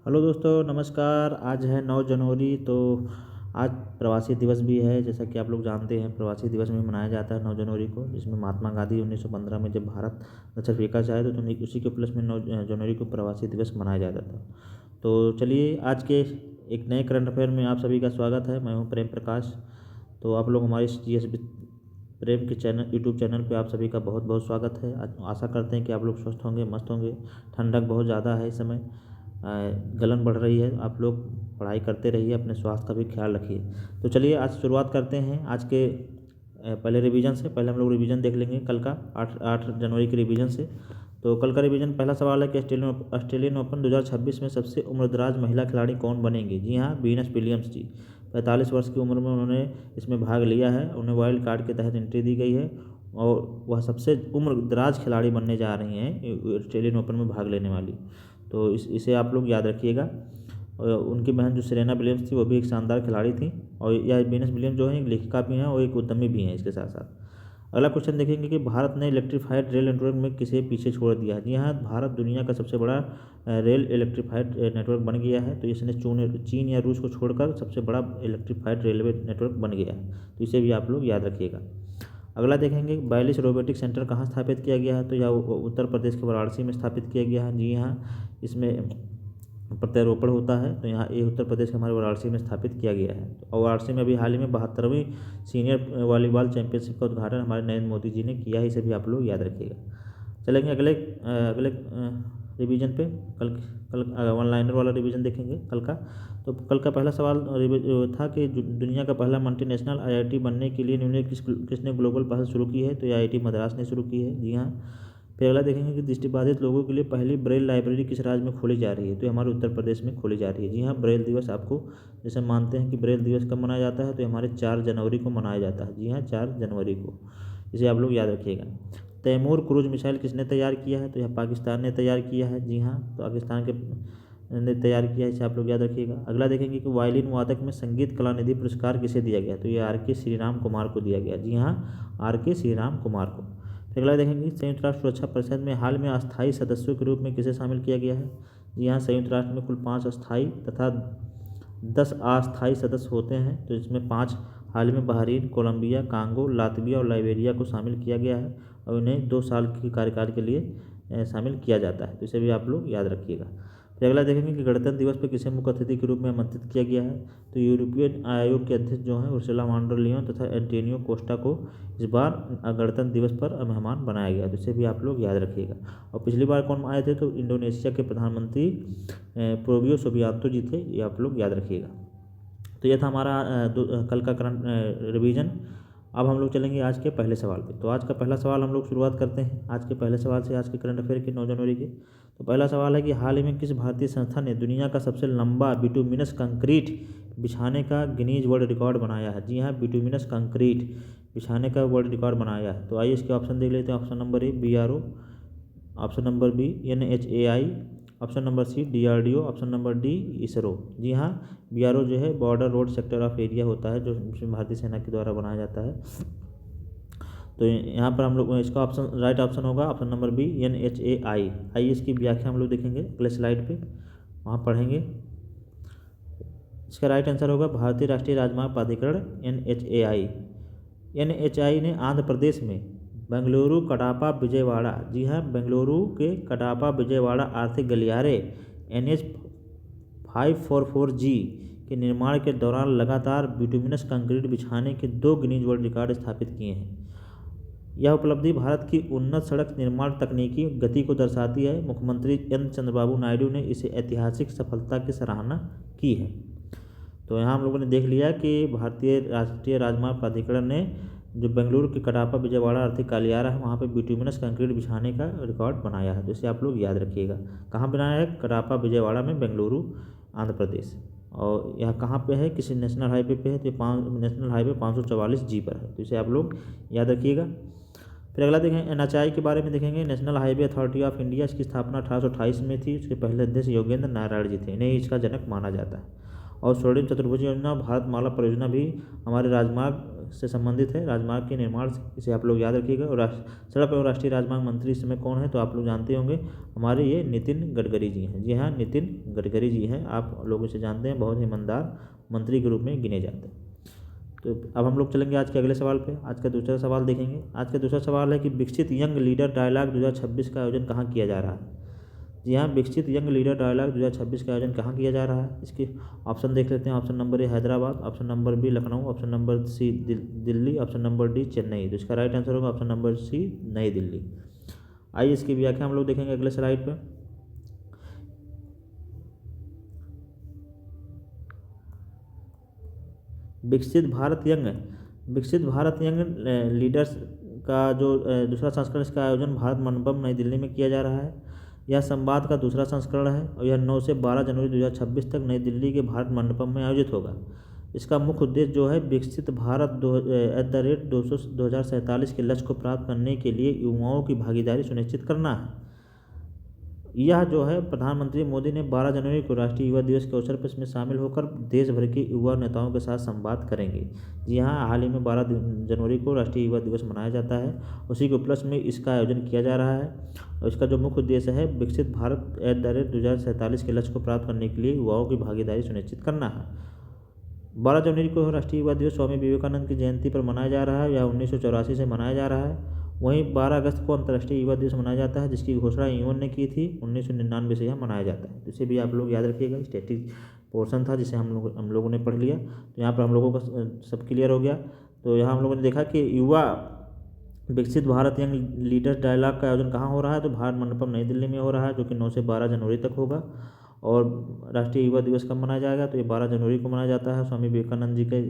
Hello दोस्तों, नमस्कार। आज है 9 जनवरी। तो आज प्रवासी दिवस भी है। जैसा कि आप लोग जानते हैं, प्रवासी दिवस में मनाया जाता है 9 जनवरी को, जिसमें महात्मा गांधी 1915 में जब भारत दक्षिण अफ्रीका से आए तो उसी के उपलक्ष्य में 9 जनवरी को प्रवासी दिवस मनाया जाता था। तो चलिए, आज के एक नए करंट अफेयर में आप सभी का स्वागत है। मैं हूँ प्रेम प्रकाश। तो आप लोग हमारे इस GS प्रेम के चैनल यूट्यूब चैनल पे आप सभी का बहुत बहुत स्वागत है। आशा करते हैं कि आप लोग स्वस्थ होंगे, मस्त होंगे। ठंडक बहुत ज़्यादा है इस समय, गलन बढ़ रही है। आप लोग पढ़ाई करते रहिए, अपने स्वास्थ्य का भी ख्याल रखिए। तो चलिए, आज शुरुआत करते हैं आज के पहले रिवीजन से। पहले हम लोग रिवीजन देख लेंगे कल का 8 जनवरी के रिवीजन से। तो कल का रिवीजन, पहला सवाल है कि ऑस्ट्रेलियन ओपन 2026 में सबसे उम्रदराज महिला खिलाड़ी कौन बनेंगी। जी हाँ, वीनस विलियम्स जी। 45 वर्ष की उम्र में उन्होंने इसमें भाग लिया है। उन्हें वाइल्ड कार्ड के तहत एंट्री दी गई है और वह सबसे उम्रदराज खिलाड़ी बनने जा रही हैं ऑस्ट्रेलियन ओपन में भाग लेने वाली। तो इसे आप लोग याद रखिएगा। और उनकी बहन जो सेरेना विलियम्स थी, वो भी एक शानदार खिलाड़ी थी। और यह वीनस विलियम्स जो है एक लेखिका भी हैं और एक उद्यमी भी हैं इसके साथ साथ। अगला क्वेश्चन देखेंगे कि भारत ने इलेक्ट्रीफाइड रेल नेटवर्क में किसे पीछे छोड़ दिया है। जी हाँ, भारत दुनिया का सबसे बड़ा रेल इलेक्ट्रीफाइड नेटवर्क बन गया है। तो इसने चीन या रूस को छोड़कर सबसे बड़ा इलेक्ट्रीफाइड रेलवे नेटवर्क बन गया है। तो इसे भी आप लोग याद रखिएगा। अगला देखेंगे, 42 रोबोटिक सेंटर कहाँ स्थापित किया गया है। तो यह उत्तर प्रदेश के वाराणसी में स्थापित किया गया है। जी हाँ, इसमें प्रत्यारोपण होता है। तो यहाँ ये उत्तर प्रदेश के हमारे वाराणसी में स्थापित किया गया है। और वाराणसी में अभी हाल ही में 72वीं सीनियर वॉलीबॉल चैंपियनशिप का उद्घाटन हमारे नरेंद्र मोदी जी ने किया है। इसे भी आप लोग याद रखिएगा। चलेंगे अगले अगले रिवीजन पे। कल कल वन लाइनर वाला रिवीजन देखेंगे कल का। तो कल का पहला सवाल था कि दुनिया का पहला मल्टीनेशनल IIT बनने के लिए किसने ग्लोबल पहल शुरू की है। तो ये IIT मद्रास ने शुरू की है। जी हाँ। फिर अगला देखेंगे कि दृष्टिबाधित लोगों के लिए पहली ब्रेल लाइब्रेरी किस राज्य में खोली जा रही है। तो हमारे उत्तर प्रदेश में खोली जा रही है। जी हाँ, ब्रेल दिवस आपको, जैसे मानते हैं कि ब्रेल दिवस कब मनाया जाता है, तो हमारे 4 जनवरी को मनाया जाता है। जी हाँ, 4 जनवरी को। इसे आप लोग याद रखिएगा। तैमूर क्रूज मिसाइल किसने तैयार किया है। तो यह पाकिस्तान ने तैयार किया है। जी हाँ, तो पाकिस्तान के ने तैयार किया है। इसे आप लोग याद रखिएगा। अगला देखेंगे कि वायलिन वादक में संगीत कलानिधि पुरस्कार किसे दिया गया। तो ये RK श्रीराम कुमार को दिया गया। जी हाँ, RK श्रीराम कुमार को। फिर अगला देखेंगे, संयुक्त राष्ट्र सुरक्षा परिषद में हाल में अस्थायी सदस्यों के रूप में किसे शामिल किया गया है। जी हाँ, संयुक्त राष्ट्र में कुल 5 अस्थायी तथा 10 अस्थायी सदस्य होते हैं। तो इसमें 5 हाल में बहरीन, कोलंबिया, कांगो, लातविया और लाइबेरिया को शामिल किया गया है और उन्हें 2 साल के कार्यकाल के लिए शामिल किया जाता है। तो इसे भी आप लोग याद रखिएगा। फिर अगला देखेंगे कि गणतंत्र दिवस पर किसे मुख्य अतिथि के रूप में आमंत्रित किया गया है। तो यूरोपीय आयोग के अध्यक्ष जो हैं उर्सुला वॉन डर लियन तथा एंटोनियो कोस्टा को इस बार गणतंत्र दिवस पर मेहमान बनाया गया। तो इसे भी आप लोग याद रखिएगा। और पिछली बार कौन आए थे, तो इंडोनेशिया के प्रधानमंत्री प्रोवियो सुबियांतो जी थे। ये आप लोग याद रखिएगा। तो यह था हमारा कल का करंट रिवीजन। अब हम लोग चलेंगे आज के पहले सवाल पे। तो आज का पहला सवाल हम लोग शुरुआत करते हैं आज के पहले सवाल से, आज के करंट अफेयर के 9 जनवरी के। तो पहला सवाल है कि हाल ही में किस भारतीय संस्था ने दुनिया का सबसे लंबा बिटुमिनस कंक्रीट बिछाने का गिनीज वर्ल्ड रिकॉर्ड बनाया है। जी हाँ, बिटुमिनस कंक्रीट बिछाने का वर्ल्ड रिकॉर्ड बनाया है। तो आइए इसके ऑप्शन देख लेते हैं। Option number A BRO, option number B NHAI, option number C DRDO, option number D ISRO. जी हाँ, BRO जो है border road sector of area होता है, जो भारतीय सेना के द्वारा बनाया जाता है। तो यहाँ पर हम लोग इसका ऑप्शन राइट ऑप्शन होगा ऑप्शन नंबर B NHAI। आइए इसकी व्याख्या हम लोग देखेंगे अगले स्लाइड पे, वहाँ पढ़ेंगे। इसका राइट आंसर होगा भारतीय राष्ट्रीय राजमार्ग प्राधिकरण NHAI। NHAI ने आंध्र प्रदेश में बेंगलुरु कडापा विजयवाड़ा, जी हाँ, बेंगलुरु के कडापा विजयवाड़ा आर्थिक गलियारे NH 544G के निर्माण के दौरान लगातार बिटुमिनस कंक्रीट बिछाने के 2 गिनीज वर्ल्ड रिकॉर्ड स्थापित किए हैं। यह उपलब्धि भारत की उन्नत सड़क निर्माण तकनीकी गति को दर्शाती है। मुख्यमंत्री N चंद्रबाबू नायडू ने इसे ऐतिहासिक सफलता की सराहना की है। तो यहाँ हम लोगों ने देख लिया कि भारतीय राष्ट्रीय राजमार्ग प्राधिकरण ने जो बेंगलुरु के कडापा विजयवाड़ा आर्थिक गलियारा है, वहाँ पे बिटुमिनस कंक्रीट बिछाने का रिकॉर्ड बनाया है। तो इसे आप लोग याद रखिएगा। कहाँ बनाया है, कडापा विजयवाड़ा में, बेंगलुरु, आंध्र प्रदेश। और यह कहाँ पे है, किसी नेशनल हाईवे पे है। तो नेशनल हाईवे 544G पर है। तो इसे आप लोग याद रखिएगा। फिर अगला देखें NHAI के बारे में देखेंगे। National highway authority of India, इसकी स्थापना 1828 में थी। इसके पहले अध्यक्ष योगेंद्र नारायण जी थे, इन्हें इसका जनक माना जाता है। और स्वर्णिम चतुर्भुज योजना, भारत माला परियोजना भी हमारे राजमार्ग से संबंधित है, राजमार्ग के निर्माण से, इसे आप लोग याद रखिएगा। और सड़क एवं राष्ट्रीय राजमार्ग मंत्री इस समय कौन है, तो आप लोग जानते होंगे, हमारे ये नितिन गडकरी जी हैं। जी हाँ, नितिन गडकरी जी हैं, आप लोग इसे जानते हैं, बहुत ईमानदार मंत्री के रूप में गिने जाते हैं। तो अब हम लोग चलेंगे आज के अगले सवाल पे। आज का दूसरा सवाल देखेंगे। आज का दूसरा सवाल है कि विकसित यंग लीडर डायलॉग 2026 का आयोजन कहाँ किया जा रहा है। जी हाँ, विकसित यंग लीडर डायलॉग 2026 का आयोजन कहाँ किया जा रहा है। इसके ऑप्शन देख लेते हैं। Option number A Hyderabad, option number B Lucknow, option number C Delhi, option number D Chennai. तो इसका राइट आंसर होगा option number C New Delhi. आइए इसकी व्याख्या हम लोग देखेंगे अगले स्लाइड पर। विकसित भारत यंग लीडर्स का जो दूसरा संस्करण, इसका आयोजन भारत मंडपम नई दिल्ली में किया जा रहा है। यह संवाद का दूसरा संस्करण है और यह 9 से 12 जनवरी 2026 तक नई दिल्ली के भारत मंडपम में आयोजित होगा। इसका मुख्य उद्देश्य जो है, विकसित भारत 2047 के लक्ष्य को प्राप्त करने के लिए युवाओं की भागीदारी सुनिश्चित करना है। यह जो है प्रधानमंत्री मोदी ने 12 जनवरी को राष्ट्रीय युवा दिवस के अवसर पर इसमें शामिल होकर देश भर के युवा नेताओं के साथ संवाद करेंगे। जी हाँ, हाल ही में 12 जनवरी को राष्ट्रीय युवा दिवस मनाया जाता है, उसी के उपलक्ष्य में इसका आयोजन किया जा रहा है। और इसका जो मुख्य उद्देश्य है, विकसित भारत 2047 के लक्ष्य को प्राप्त करने के लिए युवाओं की भागीदारी सुनिश्चित करना है। 12 जनवरी को राष्ट्रीय युवा दिवस स्वामी विवेकानंद की जयंती पर मनाया जा रहा है। यह 1984 से मनाया जा रहा है। वहीं 12 अगस्त को अंतर्राष्ट्रीय युवा दिवस मनाया जाता है, जिसकी घोषणा यूएन ने की थी। 1999 से यह मनाया जाता है। तो इसे भी आप लोग याद रखिएगा। स्टैटिक पोर्शन था जिसे हम लोगों ने पढ़ लिया। तो यहाँ पर हम लोगों का सब क्लियर हो गया। तो यहाँ हम लोगों ने देखा कि युवा विकसित भारत यंग लीडर्स डायलॉग का आयोजन कहाँ हो रहा है, तो भारत मंडपम नई दिल्ली में हो रहा है, जो कि 9 से 12 जनवरी तक होगा। और राष्ट्रीय युवा दिवस कब मनाया जाएगा, तो ये 12 जनवरी को मनाया जाता है, स्वामी विवेकानंद जी के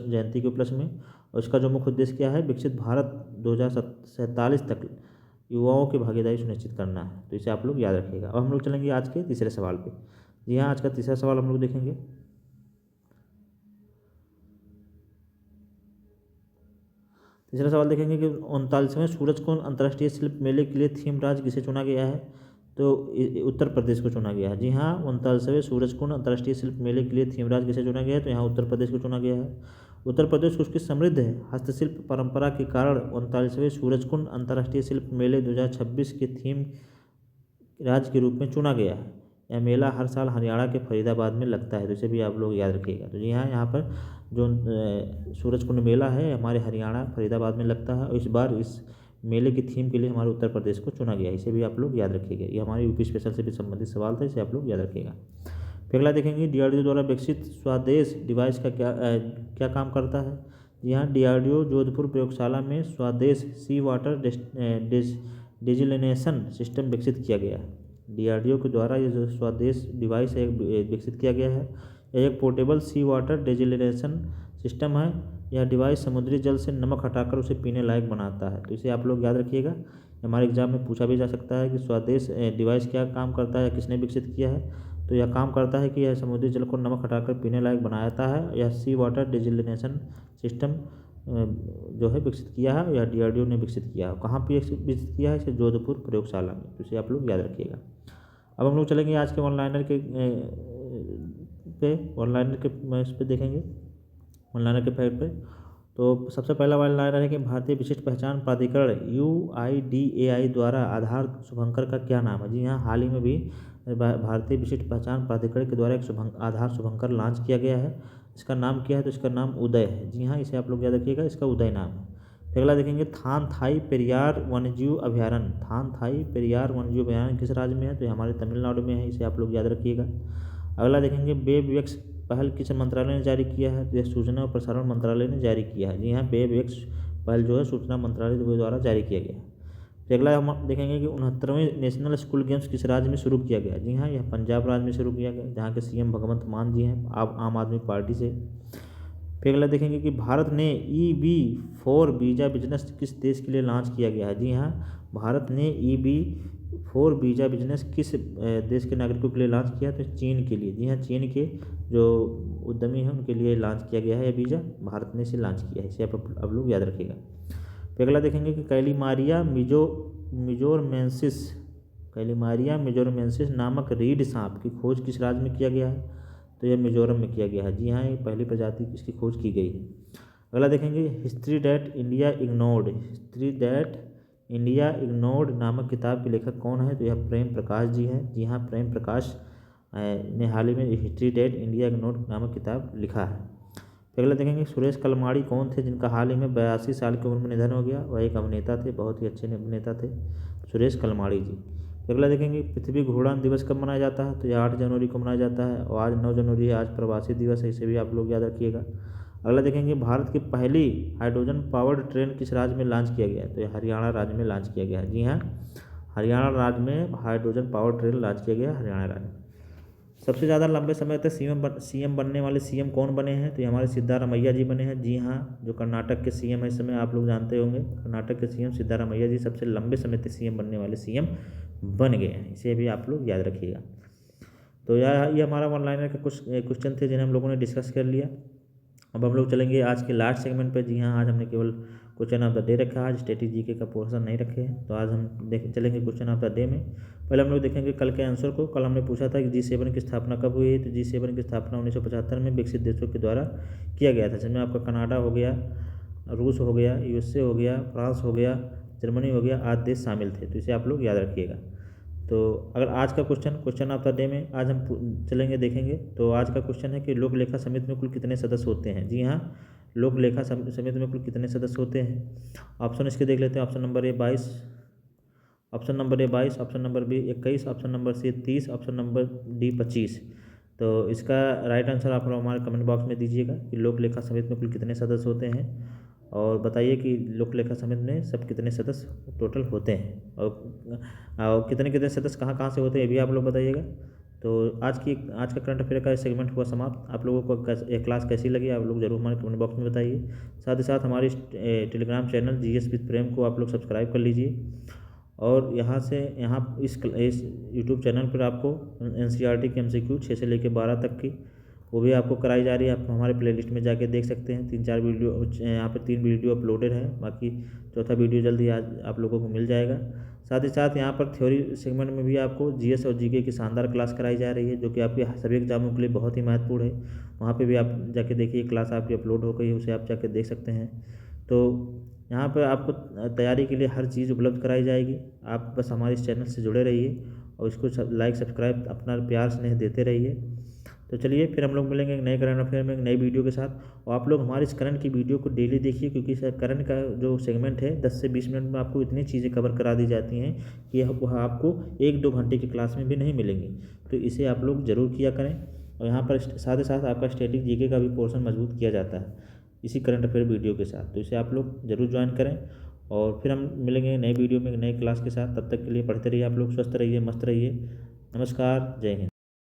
जयंती के उपलक्ष्य में। और इसका जो मुख्य उद्देश्य क्या है, विकसित भारत 2047 तक युवाओं की भागीदारी सुनिश्चित करना है। तो इसे आप लोग याद रखिएगा। अब हम लोग चलेंगे आज के तीसरे सवाल पे। जी हाँ, आज का तीसरा सवाल हम लोग देखेंगे। तीसरा सवाल देखेंगे कि 39वें सूरजकुंड अंतर्राष्ट्रीय शिल्प मेले के लिए थीम राज्य किसे चुना गया है, तो उत्तर प्रदेश को चुना गया है। जी हाँ, 39वें सूरजकुंड अंतर्राष्ट्रीय शिल्प मेले के लिए थीम राज्य किसे चुना गया है, तो यहाँ उत्तर प्रदेश को चुना गया है। उत्तर प्रदेश उसकी समृद्ध है हस्तशिल्प परंपरा के कारण 39वें सूरजकुंड अंतर्राष्ट्रीय शिल्प मेले 2026 के थीम राज्य के रूप में चुना गया है। यह मेला हर साल हरियाणा के फरीदाबाद में लगता है, तो इसे भी आप लोग याद रखिएगा। तो जी हाँ, यहाँ पर जो सूरजकुंड मेला है हमारे हरियाणा फरीदाबाद में लगता है। और इस बार इस मेले की थीम के लिए हमारे उत्तर प्रदेश को चुना गया है, इसे भी आप लोग याद रखिएगा। ये हमारे यूपी स्पेशल से भी संबंधित सवाल था, इसे आप लोग याद रखिएगा। फिर अगला देखेंगे, डीआरडीओ द्वारा विकसित स्वदेश डिवाइस का क्या काम करता है। जी हाँ, डीआरडीओ जोधपुर प्रयोगशाला में स्वदेश सी वाटर डिजिलिनेशन सिस्टम विकसित किया गया है। डीआरडीओ के द्वारा ये जो स्वदेश डिवाइस है विकसित किया गया है। यह एक पोर्टेबल सी वाटर डिजिलिनेशन सिस्टम है। यह डिवाइस समुद्री जल से नमक हटाकर उसे पीने लायक बनाता है, तो इसे आप लोग याद रखिएगा। हमारे एग्जाम में पूछा भी जा सकता है कि स्वदेश डिवाइस क्या काम करता है, किसने विकसित किया है। तो यह काम करता है कि यह समुद्री जल को नमक हटाकर पीने लायक बनाता है। यह सी वाटर डिजिलिनेशन सिस्टम जो है विकसित किया है, यह डीआरडीओ ने विकसित किया है। कहाँ पे विकसित किया है, इसे जोधपुर प्रयोगशाला में, तो इसे आप लोग याद रखिएगा। अब हम लोग चलेंगे आज के ऑनलाइनर के इस पे देखेंगे, ऑनलाइनर के फैक्ट पे। तो सबसे पहला ऑनलाइनर है कि भारतीय विशिष्ट पहचान प्राधिकरण UIDAI द्वारा आधार शुभंकर का क्या नाम है। जी हाँ, हाल ही में भी भारतीय विशिष्ट पहचान प्राधिकरण के द्वारा एक आधार शुभंकर लॉन्च किया गया है। इसका नाम क्या है, तो इसका नाम उदय है। जी हाँ, इसे आप लोग याद रखिएगा, इसका उदय नाम है। फिर अगला देखेंगे, थान थाई पेरियार वन्यजीव अभयारण्य। थान थाई पेरियार वन्यजीव अभयारण्य किस राज्य में है, तो ये हमारे तमिलनाडु में है, इसे आप लोग याद रखिएगा। अगला देखेंगे, वेब एक्स पहल किस मंत्रालय ने जारी किया है, तो यह सूचना और प्रसारण मंत्रालय ने जारी किया है। जी हाँ, वेब एक्स पहल जो है सूचना मंत्रालय द्वारा जारी किया गया है। फिर अगला हम देखेंगे कि 69वें नेशनल स्कूल गेम्स किस राज्य में शुरू किया गया। जी हाँ, यह पंजाब राज्य में शुरू किया गया, जहाँ के CM भगवंत मान जी हैं आम आदमी पार्टी से। फिर अगला देखेंगे कि भारत ने EB-4 वीज़ा बिजनेस किस देश के लिए लॉन्च किया गया है। जी हाँ, भारत ने EB-4 वीज़ा बिजनेस किस देश के नागरिकों के लिए लॉन्च किया, तो चीन के लिए। जी हाँ, चीन के जो उद्यमी हैं उनके लिए लॉन्च किया गया है यह वीज़ा, भारत ने इसे लॉन्च किया है, इसे आप लोग याद रखिएगा। फिर अगला देखेंगे कि कैलिमारिया मिजोरमेंसिस नामक रीढ़ सांप की खोज किस राज्य में किया गया है, तो यह मिजोरम में किया गया है। जी हाँ, ये पहली प्रजाति इसकी खोज की गई है। अगला देखेंगे history that India ignored. History that India ignored नामक किताब के लेखक कौन है? तो यह प्रेम प्रकाश जी हैं। जी हाँ, प्रेम प्रकाश ने हाल ही में हिस्ट्री दैट इंडिया इग्नोर्ड नामक किताब लिखा है। फिर अगला देखेंगे सुरेश कलमाड़ी कौन थे जिनका हाल ही में 82 साल की उम्र में निधन हो गया? वह एक अभिनेता थे, बहुत ही अच्छे अभिनेता थे सुरेश कलमाड़ी जी। फिर अगला देखेंगे पृथ्वी घूर्णन दिवस कब मनाया जाता है? तो यह 8 जनवरी को मनाया जाता है और आज 9 जनवरी है, आज प्रवासी दिवस है, इसे भी आप लोग याद रखिएगा। अगला देखेंगे भारत की पहली हाइड्रोजन पावर्ड ट्रेन किस राज्य में लॉन्च किया गया है? तो यह हरियाणा राज्य में लॉन्च किया गया है। जी हाँ, हरियाणा राज्य में हाइड्रोजन पावर ट्रेन लॉन्च किया गया हरियाणा राज्य में। सबसे ज़्यादा लंबे समय तक सीएम बनने वाले सीएम कौन बने हैं? तो ये हमारे सिद्धारमैया जी बने हैं। जी हाँ, जो कर्नाटक के सीएम है इस समय आप लोग जानते होंगे, कर्नाटक के सीएम सिद्धारमैया जी सबसे लंबे समय तक सीएम बनने वाले सीएम बन गए हैं, इसे भी आप लोग याद रखिएगा। तो ये हमारा वन लाइनर का कुछ क्वेश्चन थे जिन्हें हम लोगों ने डिस्कस कर लिया। अब हम लोग चलेंगे आज के लास्ट सेगमेंट पे। जी हाँ, आज हमने केवल क्वेश्चन ऑफ द डे रखा है, आज स्टैटिक जीके का पोर्शन नहीं रखे हैं। तो आज हम चलेंगे क्वेश्चन ऑफ द डे में। पहले हम लोग देखेंगे कल के आंसर को। कल हमने पूछा था कि G7 की स्थापना कब हुई है? तो G7 की स्थापना 1975 में विकसित देशों के द्वारा किया गया था, जिसमें आपका कनाडा हो गया, रूस हो गया, USA हो गया, फ्रांस हो गया, जर्मनी हो गया, आदि देश शामिल थे। तो इसे आप लोग याद रखिएगा। तो अगर आज का क्वेश्चन ऑफ द डे में आज हम चलेंगे देखेंगे। तो आज का क्वेश्चन है कि लोक लेखा समिति में कुल कितने सदस्य होते हैं? जी हाँ, लोक लेखा समिति में कुल कितने सदस्य होते हैं? ऑप्शन इसके देख लेते हैं। Option number A 22, option number A 22, option number B 21, option number C 30, option number D 25। तो इसका राइट आंसर आप लोग हमारे कमेंट बॉक्स में दीजिएगा कि लोक लेखा समिति में कुल कितने सदस्य होते हैं, और बताइए कि लोक लेखा समिति में सब कितने सदस्य टोटल होते हैं, और कितने कितने सदस्य कहाँ कहाँ से होते हैं ये भी आप लोग बताइएगा। तो आज का करंट अफेयर का सेगमेंट हुआ समाप्त। आप लोगों को ये क्लास कैसी लगी आप लोग जरूर हमारे कमेंट बॉक्स में बताइए। साथ ही साथ हमारी टेलीग्राम चैनल GS विद प्रेम को आप लोग सब्सक्राइब कर लीजिए, और यहाँ इस यूट्यूब चैनल पर आपको NCERT की MCQ 6 से लेकर 12 तक की वो भी आपको कराई जा रही है। आप हमारे प्लेलिस्ट में जाके देख सकते हैं। 3-4 वीडियो यहाँ पे 3 वीडियो अपलोडेड है, बाकी चौथा वीडियो जल्दी आज आप लोगों को मिल जाएगा। साथ ही साथ यहाँ पर थ्योरी सेगमेंट में भी आपको GS और GK की शानदार क्लास कराई जा रही है, जो कि आपके सभी एग्जामों के लिए बहुत ही महत्वपूर्ण है। वहाँ पर भी आप जाके देखिए, क्लास आपकी अपलोड हो गई है, उसे आप जाके देख सकते हैं। तो यहाँ पर आपको तैयारी के लिए हर चीज़ उपलब्ध कराई जाएगी। आप बस हमारे इस चैनल से जुड़े रहिए और इसको लाइक सब्सक्राइब अपना प्यार स्नेह देते रहिए। तो चलिए फिर हम लोग मिलेंगे एक नए करंट अफेयर में एक नई वीडियो के साथ। और आप लोग हमारे इस करंट की वीडियो को डेली देखिए, क्योंकि करंट का जो सेगमेंट है 10 से 20 मिनट में आपको इतनी चीज़ें कवर करा दी जाती हैं कि वह आपको 1-2 घंटे की क्लास में भी नहीं मिलेंगी। तो इसे आप लोग ज़रूर किया करें। और यहाँ पर साथ ही साथ आपका स्टैटिक जीके का भी पोर्शन मजबूत किया जाता है इसी करंट अफेयर वीडियो के साथ। तो इसे आप लोग ज़रूर ज्वाइन करें, और फिर हम मिलेंगे नई वीडियो में एक नई क्लास के साथ। तब तक के लिए पढ़ते रहिए, आप लोग स्वस्थ रहिए, मस्त रहिए। नमस्कार, जय हिंद।